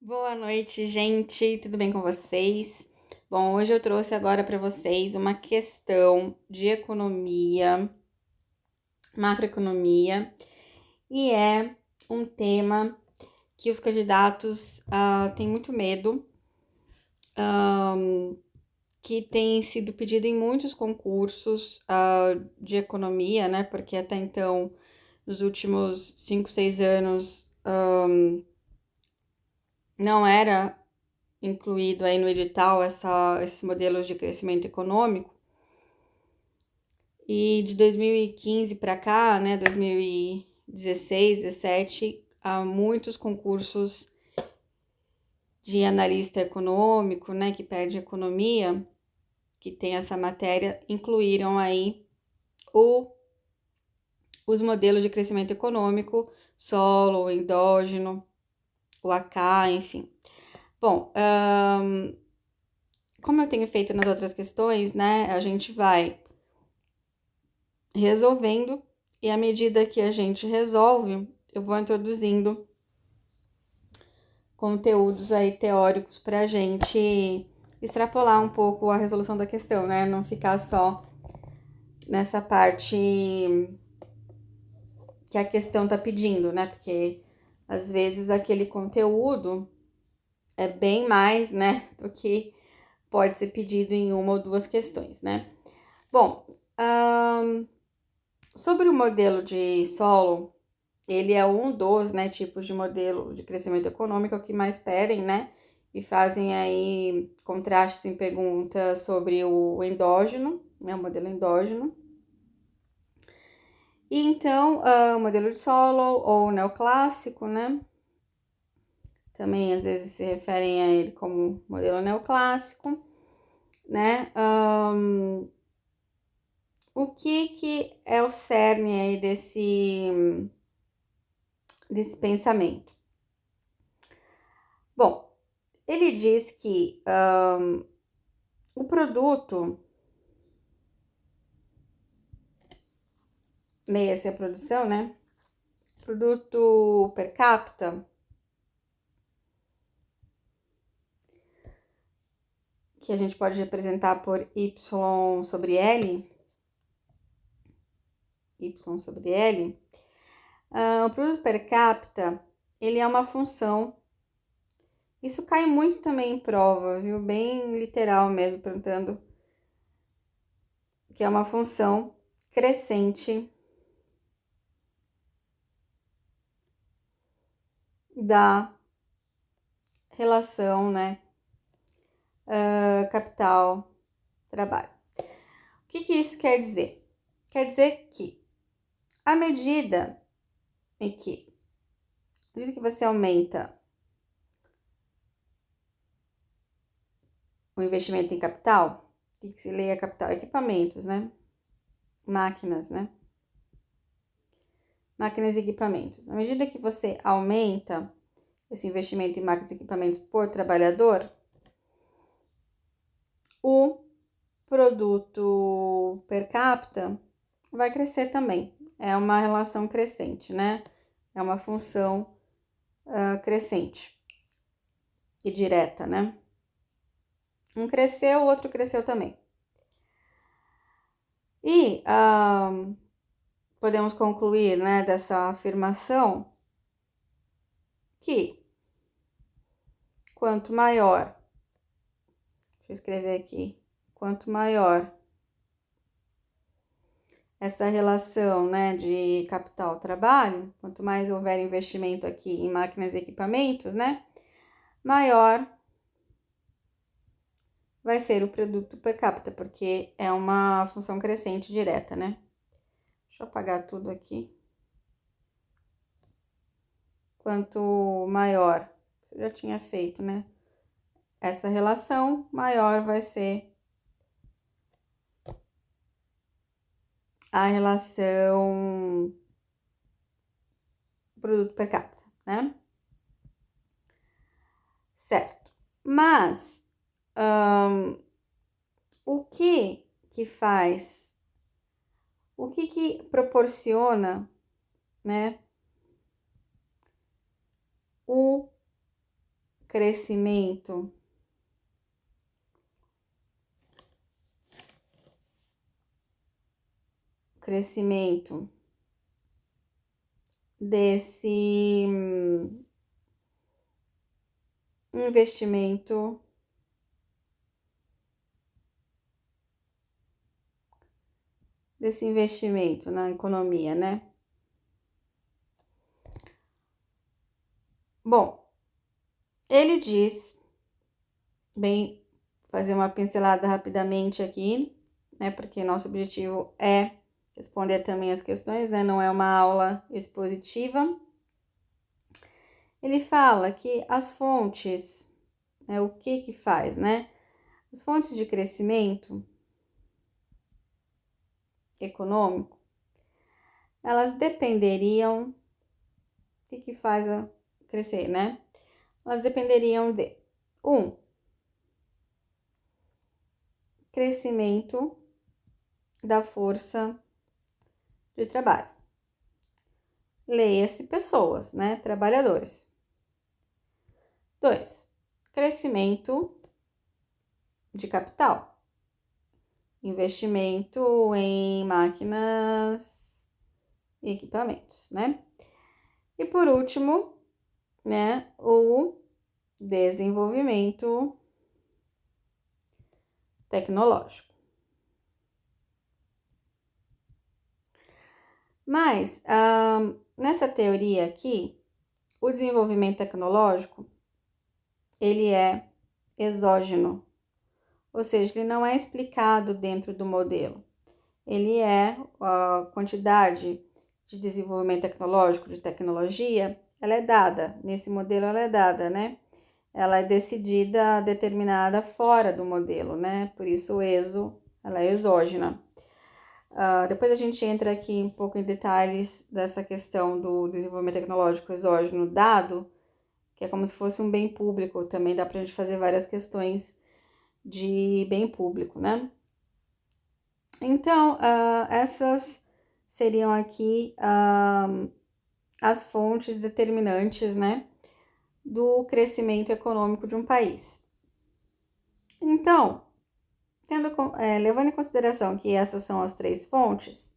Boa noite, gente. Tudo bem com vocês? Bom, hoje eu trouxe agora para vocês uma questão de economia, macroeconomia, e é um tema que os candidatos têm muito medo, que tem sido pedido em muitos concursos de economia, né? Porque até então, nos últimos 5, 6 anos, não era incluído aí no edital esses modelos de crescimento econômico. E de 2015 para cá, né, 2016, 17, há muitos concursos de analista econômico, né, que pede economia, que tem essa matéria, incluíram aí o, os modelos de crescimento econômico, solo, endógeno, o AK, enfim. Bom, como eu tenho feito nas outras questões, né, a gente vai resolvendo, e à medida que a gente resolve, eu vou introduzindo conteúdos aí teóricos para a gente extrapolar um pouco a resolução da questão, né? Não ficar só nessa parte que a questão tá pedindo, né? Porque às vezes aquele conteúdo é bem mais, né, do que pode ser pedido em uma ou duas questões, né? Bom, sobre o modelo de solo, ele é um dos, né, tipos de modelo de crescimento econômico que mais pedem, né? E fazem aí contrastes em perguntas sobre o endógeno, né, o modelo endógeno. E então, o modelo de solo ou neoclássico, né? Também às vezes se referem a ele como modelo neoclássico, né? O que é o cerne aí desse pensamento? Bom, ele diz que o produto, leia-se a produção, né? Produto per capita, que a gente pode representar por Y sobre L, Y sobre L, o produto per capita, ele é uma função. Isso cai muito também em prova, viu? Bem literal mesmo, perguntando que é uma função crescente da relação, né? Capital-trabalho. O que isso quer dizer? Quer dizer que à medida que você aumenta o investimento em capital, o que se leia capital? Equipamentos, né? Máquinas, né? Máquinas e equipamentos. À medida que você aumenta esse investimento em máquinas e equipamentos por trabalhador, o produto per capita vai crescer também. É uma relação crescente, né? É uma função crescente e direta, né? Um cresceu, o outro cresceu também. E podemos concluir, né, dessa afirmação que quanto maior, deixa eu escrever aqui, quanto maior essa relação, né, de capital-trabalho, quanto mais houver investimento aqui em máquinas e equipamentos, né, maior vai ser o produto per capita, porque é uma função crescente direta, né? Deixa eu apagar tudo aqui. Quanto maior, você já tinha feito, né? Essa relação, maior vai ser a relação produto per capita, né? Certo. Mas o que faz, o que proporciona, né, o crescimento desse investimento na economia, né? Bom, ele diz, bem, fazer uma pincelada rapidamente aqui, né? Porque nosso objetivo é responder também as questões, né? Não é uma aula expositiva. Ele fala que as fontes, né? O que faz, né? As fontes de crescimento econômico, elas dependeriam, o que faz crescer, né? Elas dependeriam de crescimento da força de trabalho. Leia-se pessoas, né? Trabalhadores. 2, crescimento de capital. Investimento em máquinas e equipamentos, né? E por último, né, o desenvolvimento tecnológico. Mas, nessa teoria aqui, o desenvolvimento tecnológico, ele é exógeno, ou seja, ele não é explicado dentro do modelo. Ele é a quantidade de desenvolvimento tecnológico, de tecnologia, ela é dada, nesse modelo ela é dada, né? Ela é decidida, determinada fora do modelo, né? Por isso o ESO, ela é exógena. Depois a gente entra aqui um pouco em detalhes dessa questão do desenvolvimento tecnológico exógeno dado, que é como se fosse um bem público, também dá pra gente fazer várias questões de bem público, né? Então, essas seriam aqui as fontes determinantes, né, do crescimento econômico de um país. Então, levando em consideração que essas são as 3 fontes,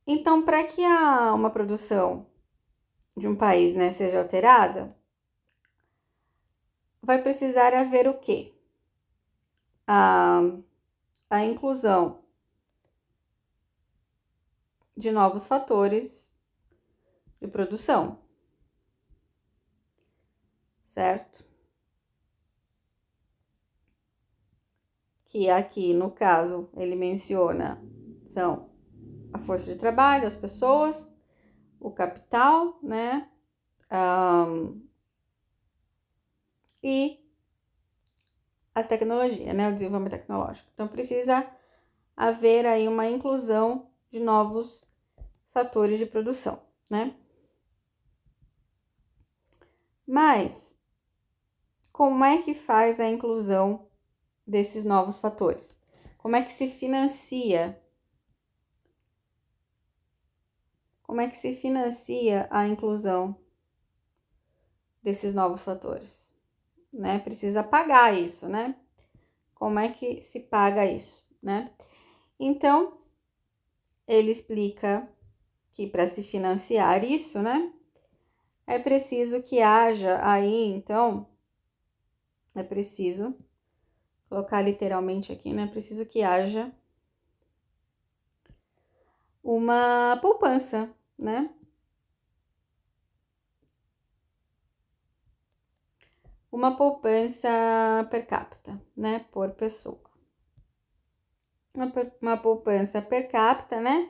então, para que uma produção de um país, né, seja alterada, vai precisar haver o quê? A inclusão de novos fatores de produção, certo? Que aqui, no caso, ele menciona, são a força de trabalho, as pessoas, o capital, né? E a tecnologia, né? O desenvolvimento tecnológico. Então, precisa haver aí uma inclusão de novos fatores de produção, né? Mas, como é que faz a inclusão desses novos fatores? Como é que se financia? Como é que se financia a inclusão desses novos fatores? Né? Precisa pagar isso, né? Como é que se paga isso, né? Então, ele explica que para se financiar isso, né, é preciso que haja aí, então, é preciso colocar literalmente aqui, né, é preciso que haja uma poupança, né? Uma poupança per capita, né, por pessoa. Uma poupança per capita, né?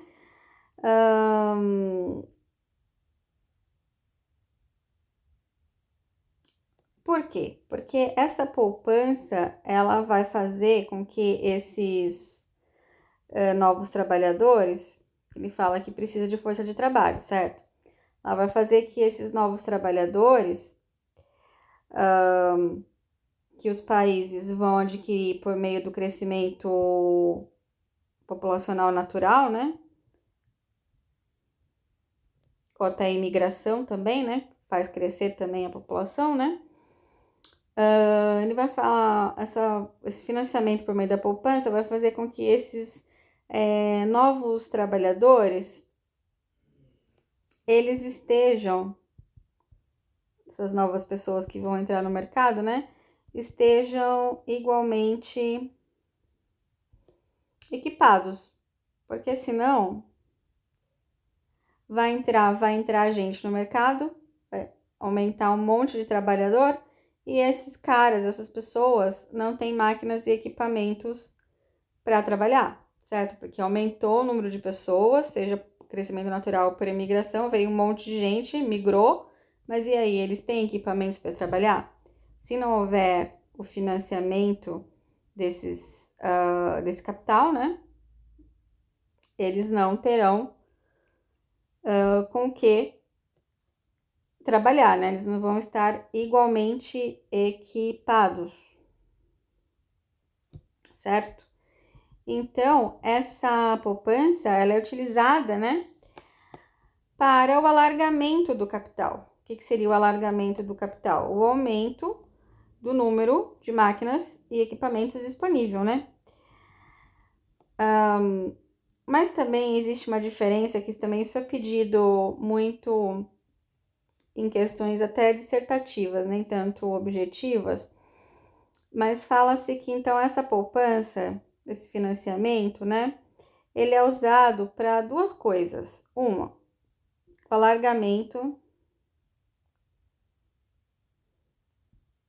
Por quê? Porque essa poupança, ela vai fazer com que esses novos trabalhadores, ele fala que precisa de força de trabalho, certo? Ela vai fazer que esses novos trabalhadores que os países vão adquirir por meio do crescimento populacional natural, né? Ou até a imigração também, né? Faz crescer também a população, né? Ele vai falar, esse financiamento por meio da poupança vai fazer com que esses novos trabalhadores, eles estejam, essas novas pessoas que vão entrar no mercado, né, estejam igualmente equipados, porque senão vai entrar gente no mercado, vai aumentar um monte de trabalhador e esses caras, essas pessoas não têm máquinas e equipamentos para trabalhar, certo? Porque aumentou o número de pessoas, seja crescimento natural por imigração, veio um monte de gente, migrou, mas e aí, eles têm equipamentos para trabalhar? Se não houver o financiamento desse capital, né? Eles não terão com o que trabalhar, né? Eles não vão estar igualmente equipados, certo? Então, essa poupança, ela é utilizada, né, para o alargamento do capital. O que seria o alargamento do capital? O aumento do número de máquinas e equipamentos disponível, né? Mas também existe uma diferença, que também isso é pedido muito em questões até dissertativas, nem tanto objetivas, mas fala-se que então essa poupança, esse financiamento, né, ele é usado para duas coisas. Uma, o alargamento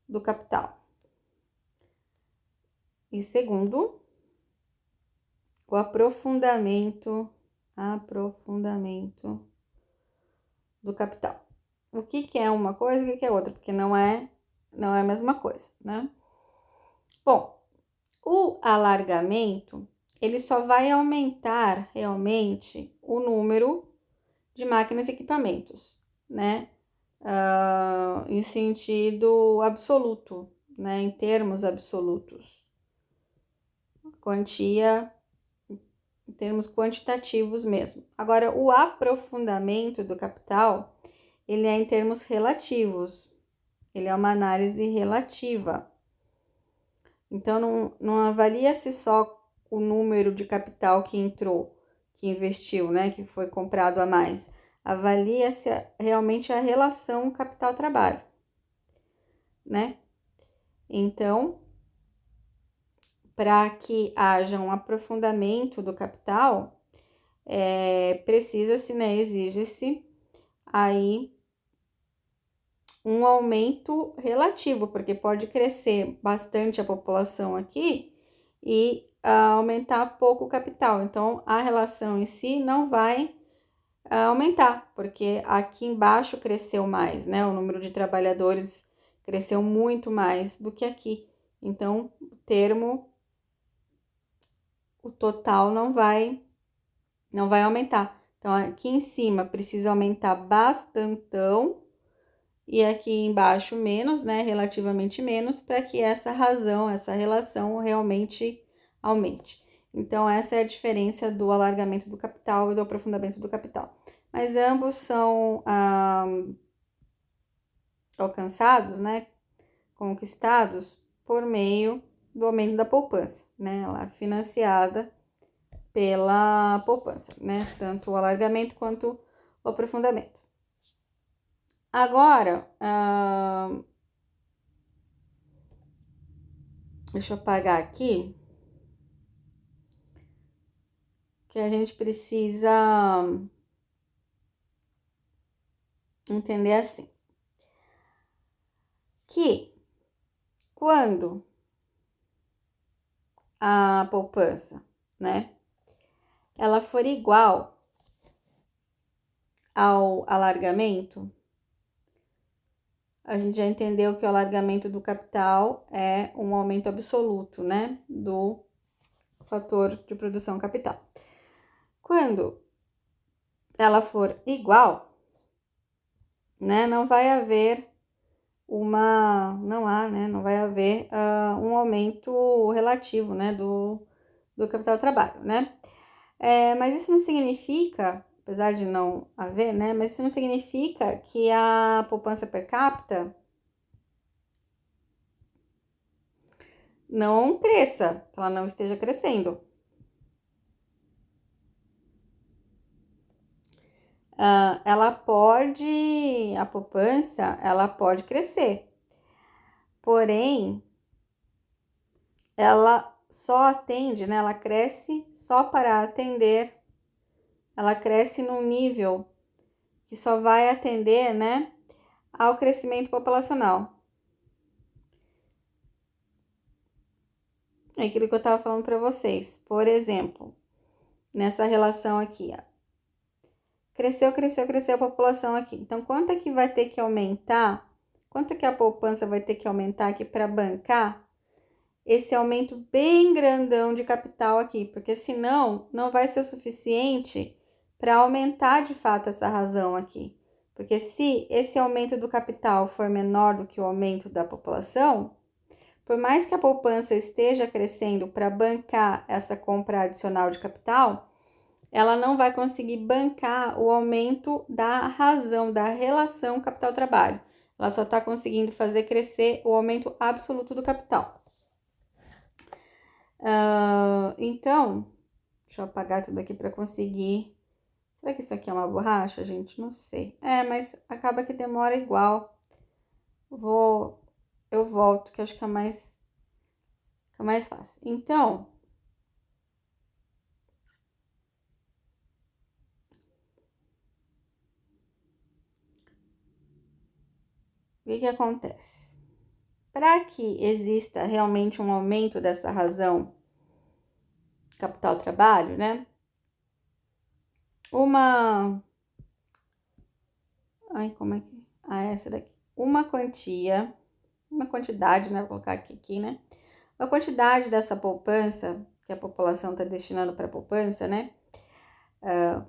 do capital. E segundo, o aprofundamento do capital. O que é uma coisa e o que é outra, porque não é a mesma coisa, né? Bom, o alargamento, ele só vai aumentar realmente o número de máquinas e equipamentos, né? Em sentido absoluto, né? Em termos absolutos. Quantia, em termos quantitativos mesmo. Agora, o aprofundamento do capital, ele é em termos relativos. Ele é uma análise relativa. Então, não avalia-se só o número de capital que entrou, que investiu, né, que foi comprado a mais. Avalia-se realmente a relação capital-trabalho, né? Então, para que haja um aprofundamento do capital, precisa-se, né, exige-se aí um aumento relativo, porque pode crescer bastante a população aqui e aumentar pouco o capital. Então, a relação em si não vai aumentar, porque aqui embaixo cresceu mais, né? O número de trabalhadores cresceu muito mais do que aqui. Então, o total não vai aumentar. Então, aqui em cima precisa aumentar bastantão e aqui embaixo menos, né, relativamente menos, para que essa relação realmente aumente. Então, essa é a diferença do alargamento do capital e do aprofundamento do capital. Mas ambos são alcançados, né, conquistados por meio do aumento da poupança, né, ela é financiada pela poupança, né, tanto o alargamento quanto o aprofundamento. Agora, deixa eu apagar aqui, que a gente precisa entender assim, que quando a poupança, né, ela for igual ao alargamento, a gente já entendeu que o alargamento do capital é um aumento absoluto, né, do fator de produção capital. Quando ela for igual, né, não vai haver um aumento relativo, né, do capital trabalho, né? Mas isso não significa, apesar de não haver, né, mas isso não significa que a poupança per capita não cresça, que ela não esteja crescendo. A poupança, ela pode crescer, porém, ela só atende, né? Ela cresce só para atender, ela cresce num nível que só vai atender, né, ao crescimento populacional. É aquilo que eu estava falando para vocês. Por exemplo, nessa relação aqui, ó. Cresceu a população aqui. Então, quanto é que vai ter que aumentar? Quanto é que a poupança vai ter que aumentar aqui para bancar esse aumento bem grandão de capital aqui? Porque senão não vai ser o suficiente para aumentar de fato essa razão aqui. Porque se esse aumento do capital for menor do que o aumento da população, por mais que a poupança esteja crescendo para bancar essa compra adicional de capital, ela não vai conseguir bancar o aumento da razão, da relação capital-trabalho. Ela só está conseguindo fazer crescer o aumento absoluto do capital. Então, deixa eu apagar tudo aqui para conseguir. Será que isso aqui é uma borracha, gente? Não sei. Mas acaba que demora igual. Eu volto, que acho que é mais fácil. Então, o que acontece? Para que exista realmente um aumento dessa razão capital-trabalho, né? Essa daqui. Uma quantidade, né? Vou colocar aqui, né? A quantidade dessa poupança que a população está destinando para poupança, né?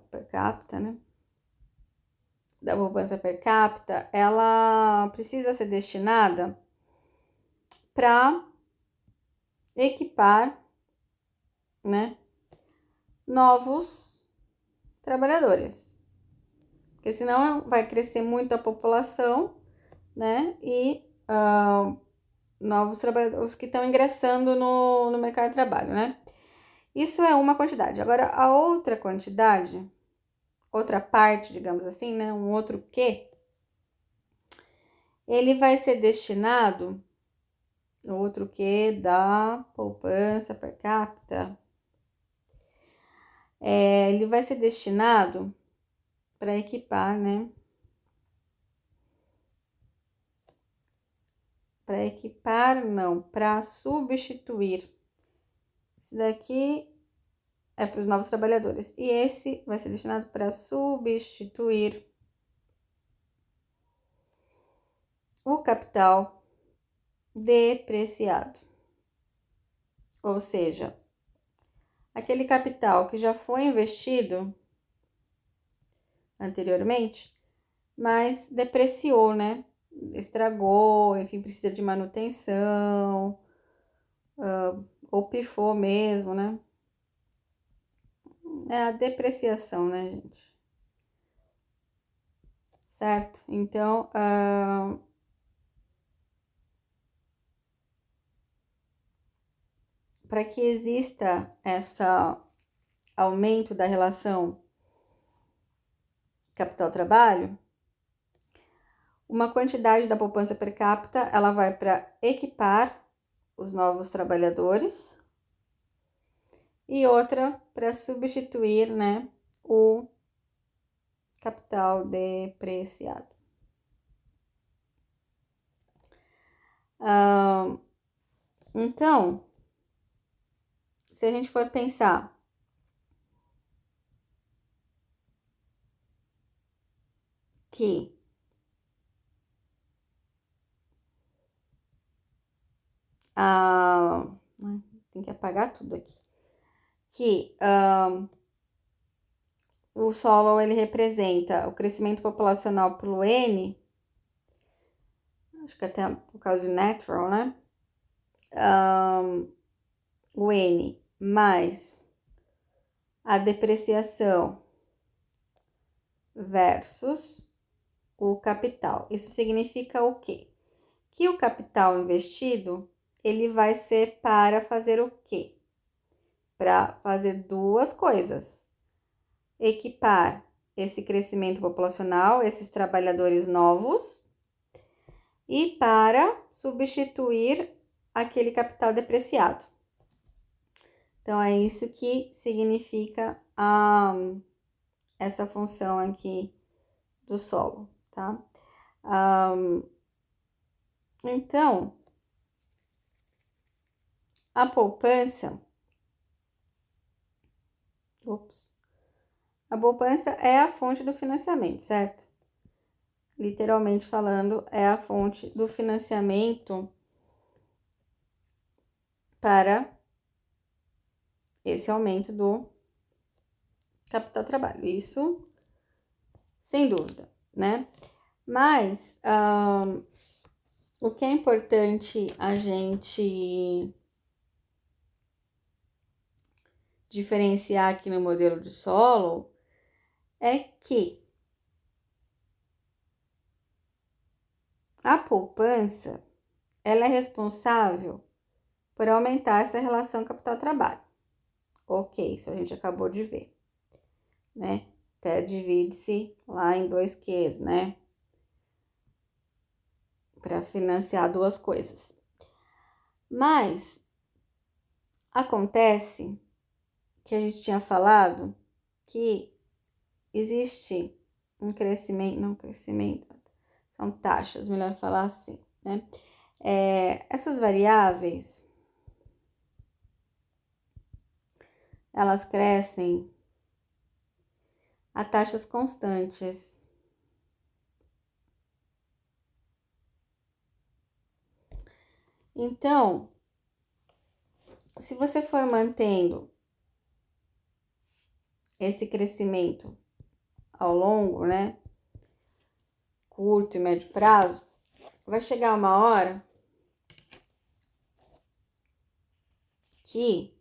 Per capita, né? Da poupança per capita, ela precisa ser destinada para equipar, né? Novos trabalhadores. Porque senão vai crescer muito a população, né? E novos trabalhadores que estão ingressando no mercado de trabalho, né? Isso é uma quantidade. Agora, a outra quantidade, outra parte, digamos assim, né? Um outro quê, ele vai ser destinado, o outro quê da poupança per capita, ele vai ser destinado para equipar, né? Para equipar, não, para substituir. Esse daqui é para os novos trabalhadores. E esse vai ser destinado para substituir o capital depreciado. Ou seja, aquele capital que já foi investido anteriormente, mas depreciou, né? Estragou, enfim, precisa de manutenção, ou pifou mesmo, né? É a depreciação, né, gente? Certo? Então, para que exista esse aumento da relação capital-trabalho, uma quantidade da poupança per capita, ela vai para equipar os novos trabalhadores e outra para substituir, né, o capital depreciado. Então, se a gente for pensar que tem que apagar tudo aqui. Que o solo ele representa o crescimento populacional pelo N, acho que até por causa do natural, né? O N mais a depreciação versus o capital. Isso significa o quê? Que o capital investido ele vai ser para fazer o quê? Para fazer duas coisas: equipar esse crescimento populacional, esses trabalhadores novos, e para substituir aquele capital depreciado. Então, é isso que significa essa função aqui do solo, tá? Então, a poupança, a poupança é a fonte do financiamento, certo? Literalmente falando, é a fonte do financiamento para esse aumento do capital trabalho. Isso, sem dúvida, né? Mas o que é importante a gente diferenciar aqui no modelo de solo é que a poupança, ela é responsável por aumentar essa relação capital-trabalho. Ok, isso a gente acabou de ver, né? Até divide-se lá em 2 Qs, né? Para financiar duas coisas. Mas acontece que a gente tinha falado que existe um crescimento, são taxas, melhor falar assim, né? Essas variáveis, elas crescem a taxas constantes. Então, se você for mantendo esse crescimento ao longo, né, curto e médio prazo, vai chegar uma hora que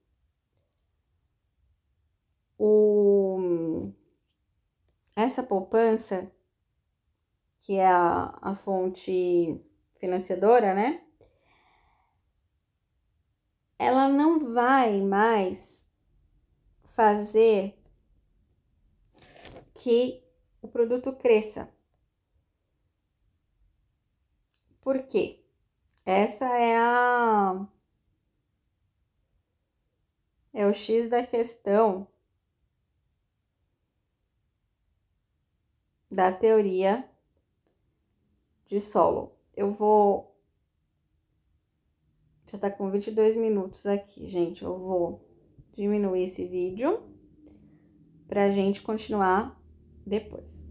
essa poupança, que é a fonte financiadora, né, ela não vai mais fazer que o produto cresça. Por quê? Essa é o X da questão da teoria de solo. Já tá com 22 minutos aqui, gente. Eu vou diminuir esse vídeo pra gente continuar depois.